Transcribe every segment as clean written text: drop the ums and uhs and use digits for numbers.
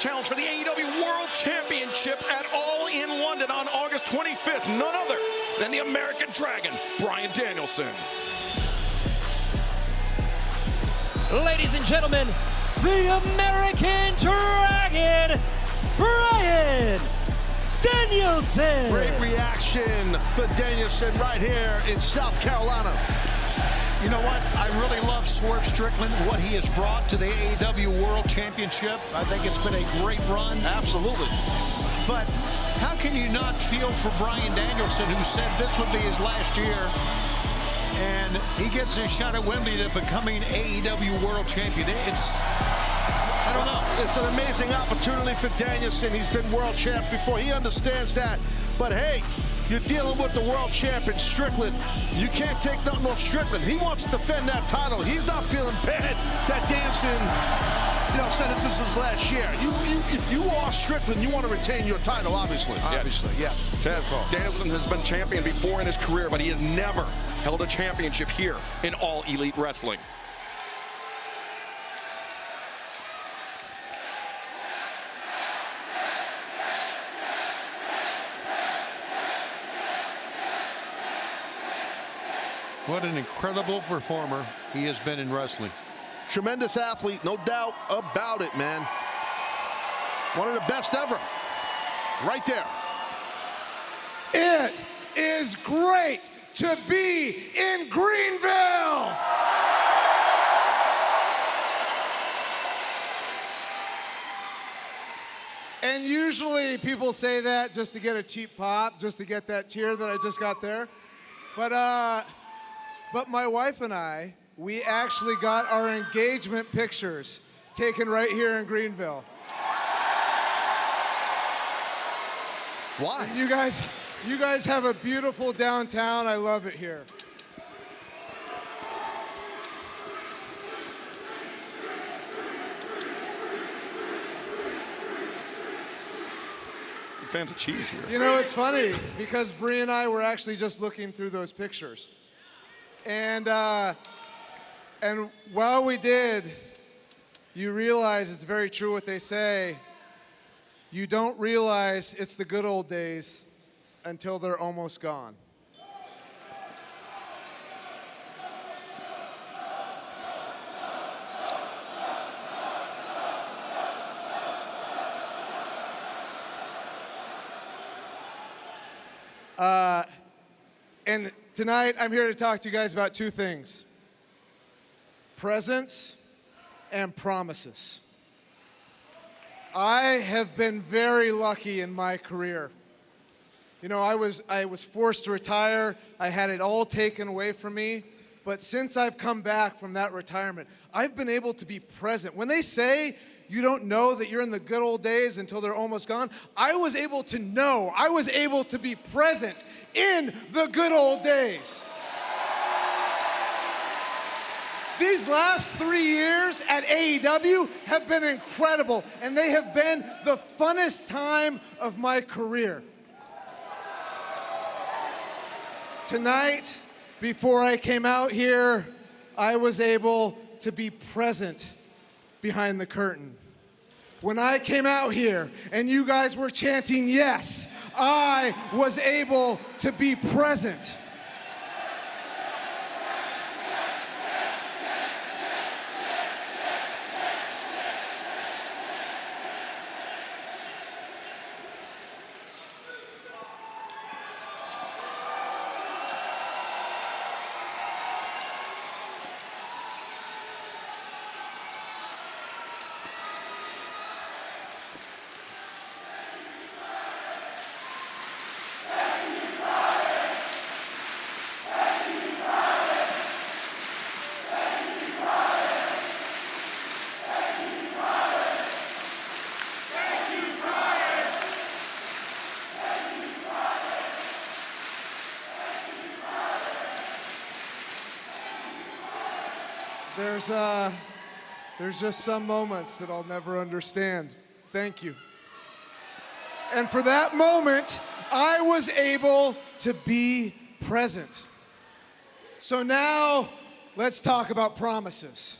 challenge for the AEW World Championship at All In London on August 25th. None other than the American Dragon, Bryan Danielson. Ladies and gentlemen, the American Dragon, Bryan Danielson. Great reaction for Danielson right here in South Carolina. You know what? I really love Swerve Strickland, what he has brought to the AEW World Championship. I think it's been a great run. Absolutely. But how can you not feel for Bryan Danielson, who said this would be his last year, and he gets a shot at Wembley to becoming AEW World Champion? I don't know. It's an amazing opportunity for Danielson. He's been world champ before. He understands that. But hey, you're dealing with the world champion, Strickland. You can't take nothing off Strickland. He wants to defend that title. He's not feeling bad that Danielson, said this is his last year. If you are Strickland, you want to retain your title, obviously. Obviously, yeah. Danielson has been champion before in his career, but he has never held a championship here in All Elite Wrestling. What an incredible performer he has been in wrestling. Tremendous athlete, no doubt about it, man. One of the best ever. Right there. It is great to be in Greenville. And usually people say that just to get a cheap pop, just to get that cheer that I just got there. But my wife and I, we actually got our engagement pictures taken right here in Greenville. Why? And you guys have a beautiful downtown. I love it here. Fans of cheese here. You know, it's funny because Bree and I were actually just looking through those pictures. And while we did, you realize it's very true what they say. You don't realize it's the good old days until they're almost gone. And tonight, I'm here to talk to you guys about two things: presents and promises. I have been very lucky in my career. You know, I was forced to retire. I had it all taken away from me. But since I've come back from that retirement, I've been able to be present. When they say you don't know that you're in the good old days until they're almost gone, I was able to know. I was able to be present in the good old days. These last 3 years at AEW have been incredible, and they have been the funnest time of my career. Tonight, before I came out here, I was able to be present behind the curtain. When I came out here and you guys were chanting yes, I was able to be present. There's just some moments that I'll never understand. Thank you. And for that moment, I was able to be present. So now, let's talk about promises.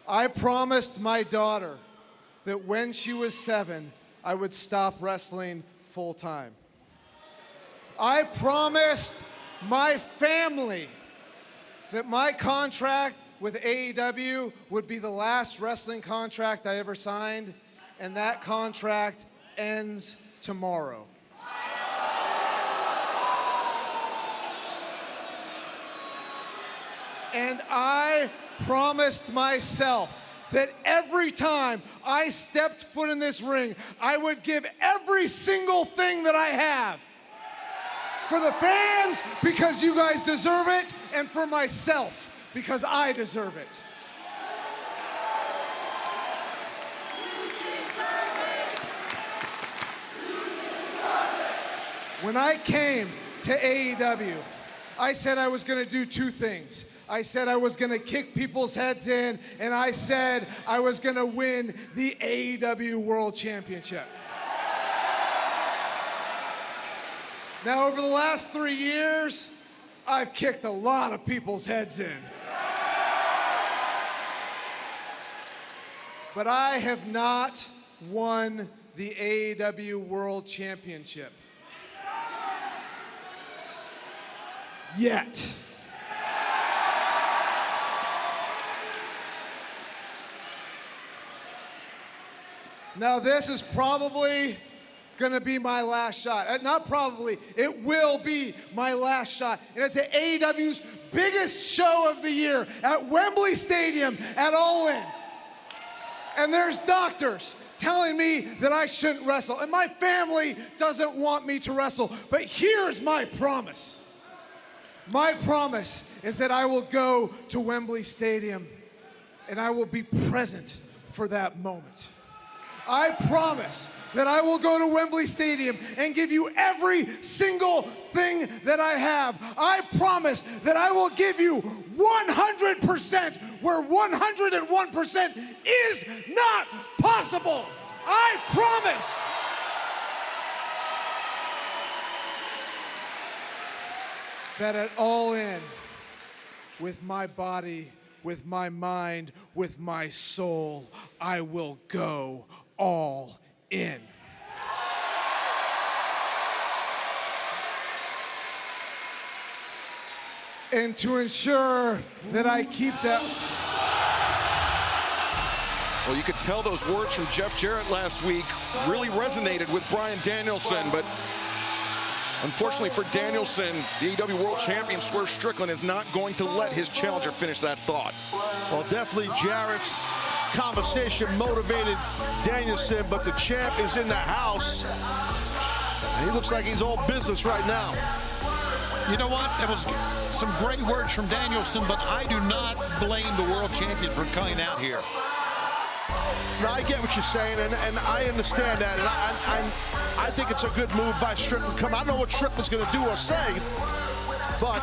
I promised my daughter that when she was 7, I would stop wrestling full time. I promised my family that my contract with AEW would be the last wrestling contract I ever signed, and that contract ends tomorrow. And I promised myself that every time I stepped foot in this ring, I would give every single thing that I have for the fans, because you guys deserve it, and for myself, because I deserve it. When I came to AEW, I said I was going to do 2 things. I said I was going to kick people's heads in, and I said I was going to win the AEW World Championship. Now, over the last 3 years, I've kicked a lot of people's heads in. But I have not won the AEW World Championship. Yet. Now, this is probably gonna be my last shot. Not probably, it will be my last shot. And it's at AEW's biggest show of the year at Wembley Stadium at All In. And there's doctors telling me that I shouldn't wrestle. And my family doesn't want me to wrestle. But here's my promise. My promise is that I will go to Wembley Stadium and I will be present for that moment. I promise that I will go to Wembley Stadium and give you every single thing that I have. I promise that I will give you 100% where 101% is not possible. I promise. That at All In, with my body, with my mind, with my soul, I will go all in. And to ensure that I keep that... Well, you could tell those words from Jeff Jarrett last week really resonated with Bryan Danielson, but unfortunately for Danielson, the AEW World Champion Swerve Strickland is not going to let his challenger finish that thought. Well, definitely Jarrett's conversation motivated Danielson, but the champ is in the house. And he looks like he's all business right now. You know what? It was some great words from Danielson, but I do not blame the world champion for coming out here. No, I get what you're saying, and I understand that, and I think it's a good move by Strickland. I don't know what Strickland's going to do or say, but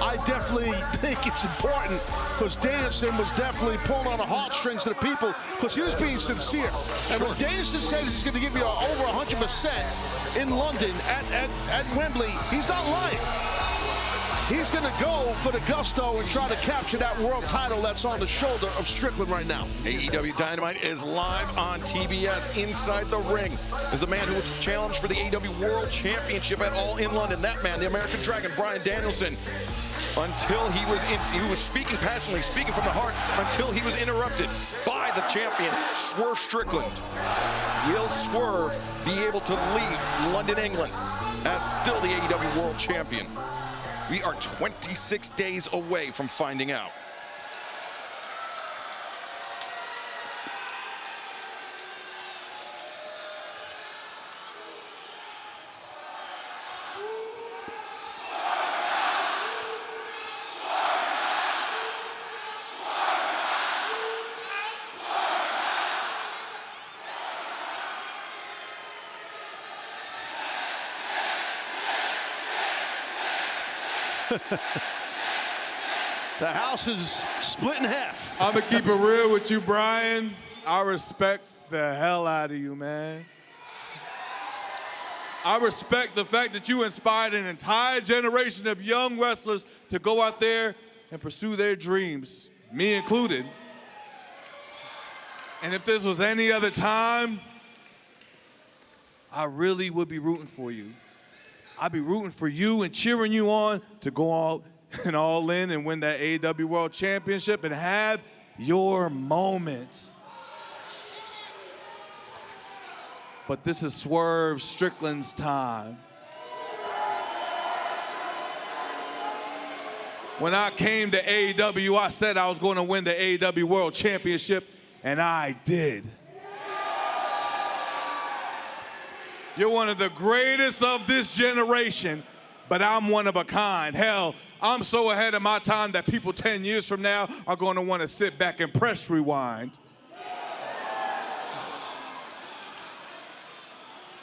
I definitely think it's important, because Danielson was definitely pulling on the heartstrings to the people, because he was being sincere. And when Danielson says he's going to give you over 100% in London at Wembley, he's not lying. He's going to go for the gusto and try to capture that world title that's on the shoulder of Strickland right now. AEW Dynamite is live on TBS. Inside the ring is the man who would challenge for the AEW World Championship at All In London. That man, the American Dragon, Bryan Danielson. Until he was speaking passionately, speaking from the heart, until he was interrupted by the champion, Swerve Strickland. Will Swerve be able to leave London, England as still the AEW World Champion? We are 26 days away from finding out. The house is split in half. I'm gonna keep it real with you, Bryan. I respect the hell out of you, man. I respect the fact that you inspired an entire generation of young wrestlers to go out there and pursue their dreams, me included. And if this was any other time, I really would be rooting for you. I'd be rooting for you and cheering you on to go all in and win that AEW World Championship and have your moments. But this is Swerve Strickland's time. When I came to AEW, I said I was going to win the AEW World Championship, and I did. You're one of the greatest of this generation, but I'm one of a kind. Hell, I'm so ahead of my time that people 10 years from now are going to want to sit back and press rewind.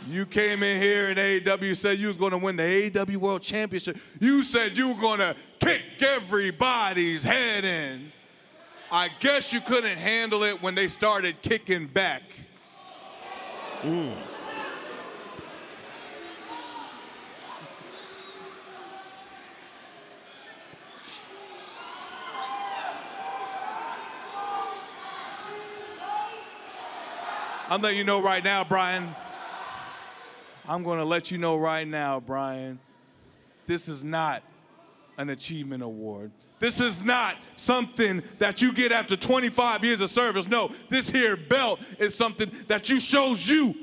You came in here in AEW, said you was going to win the AEW World Championship. You said you were going to kick everybody's head in. I guess you couldn't handle it when they started kicking back. I'm letting you know right now, Bryan. I'm going to let you know right now, Bryan, this is not an achievement award. This is not something that you get after 25 years of service. No, this here belt is something that shows you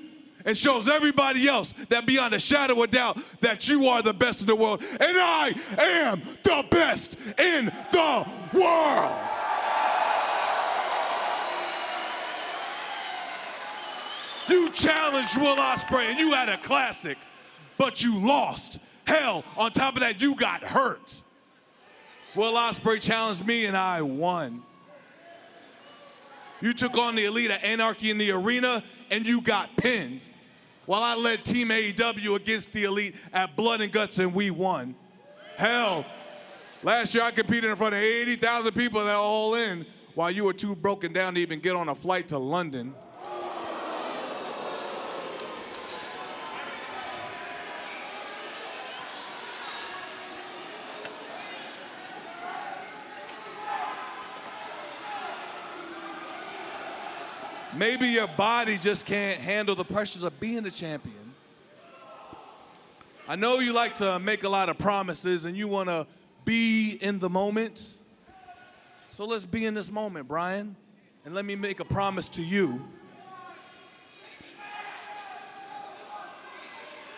and shows everybody else that beyond a shadow of doubt that you are the best in the world. And I am the best in the world. You challenged Will Ospreay and you had a classic, but you lost. Hell, on top of that, you got hurt. Will Ospreay challenged me and I won. You took on the Elite of Anarchy in the arena and you got pinned. While I led Team AEW against the Elite at Blood and Guts and we won. Hell, last year I competed in front of 80,000 people at All In while you were too broken down to even get on a flight to London. Maybe your body just can't handle the pressures of being a champion. I know you like to make a lot of promises and you want to be in the moment. So let's be in this moment, Bryan. And let me make a promise to you.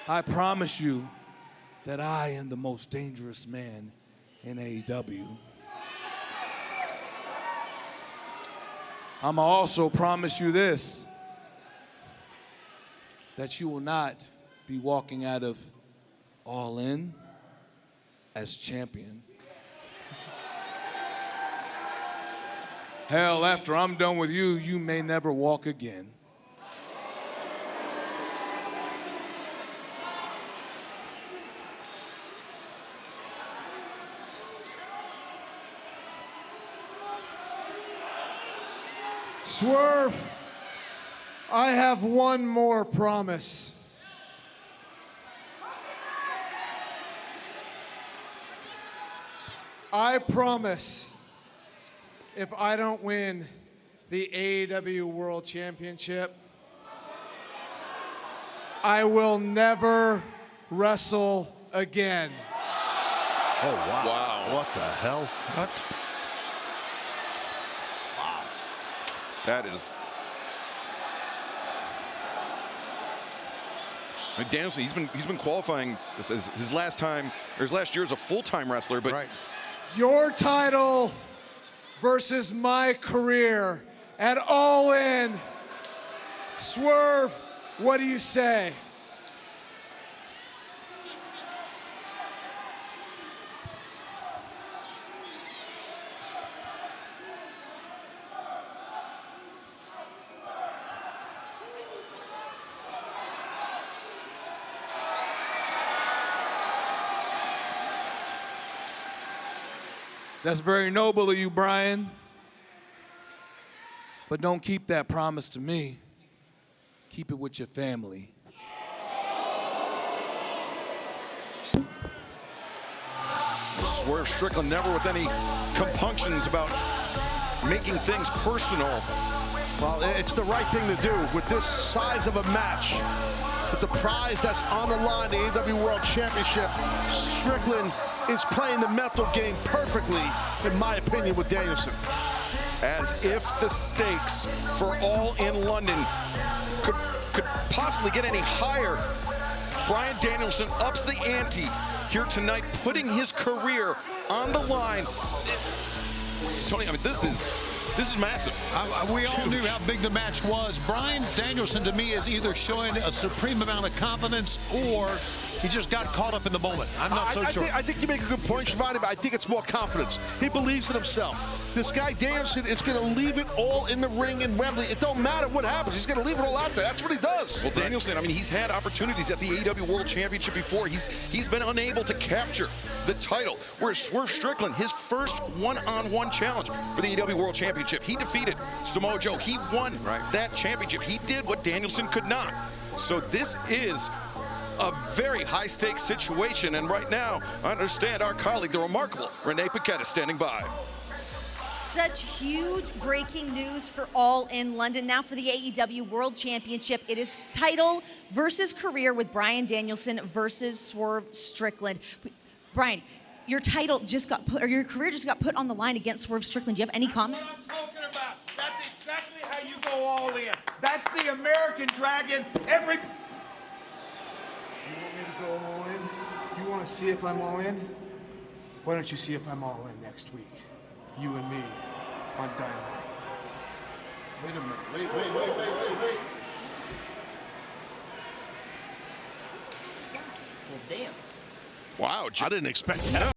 I promise you that I am the most dangerous man in AEW. I'm gonna also promise you this, that you will not be walking out of All In as champion. Hell, after I'm done with you, you may never walk again. Swerve, I have one more promise. I promise if I don't win the AEW World Championship, I will never wrestle again. Oh, wow. Wow. What the hell? What? That is. I mean, Danielson, he's been qualifying this as his last time, or his last year as a full-time wrestler, but Right. Your title versus my career at All In. Swerve, what do you say? That's very noble of you, Bryan. But don't keep that promise to me. Keep it with your family. Swerve Strickland never with any compunctions about making things personal Well, it's the right thing to do with this size of a match. With the prize that's on the line, the AEW World Championship, Strickland is playing the mental game perfectly, in my opinion, with Danielson. As if the stakes for All In London could possibly get any higher. Bryan Danielson ups the ante here tonight, putting his career on the line. Tony, I mean, this is massive. We all knew how big the match was. Bryan Danielson, to me, is either showing a supreme amount of confidence or he just got caught up in the moment. I'm not so sure. I think you make a good point, Shivani, but I think it's more confidence. He believes in himself. This guy, Danielson, is going to leave it all in the ring in Wembley. It don't matter what happens. He's going to leave it all out there. That's what he does. Well, Danielson, I mean, he's had opportunities at the AEW World Championship before. He's been unable to capture the title. Whereas Swerve Strickland, his first one-on-one challenge for the AEW World Championship, he defeated Samoa Joe. He won that championship. He did what Danielson could not. So this is a very high-stakes situation, and right now, I understand our colleague, the remarkable Renee Paquette, is standing by. Such huge breaking news for All In London. Now for the AEW World Championship, it is title versus career with Bryan Danielson versus Swerve Strickland. Bryan, your title just got put, or your career just got put on the line against Swerve Strickland. Do you have any comment? That's what I'm talking about. That's exactly how you go all in. That's the American Dragon. You want me to go all in? You want to see if I'm all in? Why don't you see if I'm all in next week? You and me on Dynamite. Wait a minute. Wait. Well, damn. Wow, I didn't expect that.